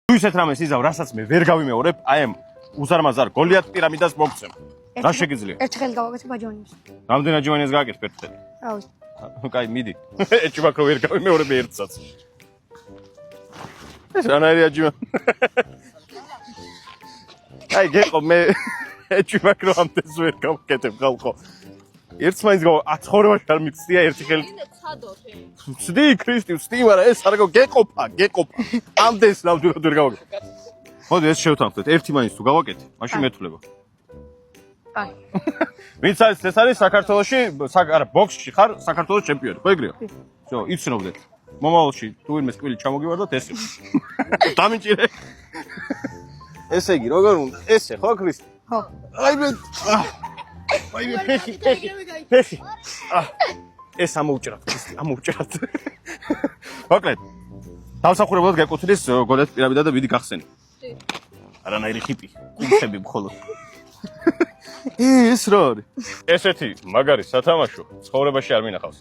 თუ ისეთ რამეს იზავ, რასაც მე ვერ გავიმეორებ, აი ამ უზარმაზარ გოლიათ პირამიდას მოგცემ. რა შეგიძლია? ერთ ხელი გავაკეთე ბაჯონის. რამდენი აჯვანეს გააკეთე ერთ ხელი? რავი. კაი, მიდი. ეჭვაკრო ვერ გავიმეორებ ერთსაც. ეს რანაირი აჯვანი? აი, გეყო მე ეჭვაკრო ამდენს ვერ გავკეთებ ხალხო. ერთს მაინც აცხოვრებაში არ მიცდია ერთი ხელი. ვცდი, ქრისტი, ვცდი, მაგრამ ეს არ გეყოფა. ამდენს ნამდვილად ვერ გავაკეთე. მოდი ეს შევთანხმდეთ. ერთი მაინც თუ გავაკეთე, მაშინ მეთვლება. აი. ვინც ეს არის საქართველოში, არა, ბოქსში ხარ საქართველოს ჩემპიონი, ხო ეგრეა? всё, იცნობდეთ. მომავალში თუ ვინმე სკვილი ჩამოგივარდოთ ეს იყო. დამინჭირე. ესე იგი, როგორ უნდა? ესე, ხო, ქრისტი? ხო. აი მე აი მე ფეხი. ეს ამოუჭრათ, ქრისტი, ამოუჭრათ. მოკლედ. დავსახურებლად გეკუთვნის გოლიათ პირამიდა და მიდი გახსენი. არანაირი ხიპი, კულხები მხოლოდ. ეს რა არის? ესეთი მაგარი სათამაშო ცხოვრებაში არ მინახავს.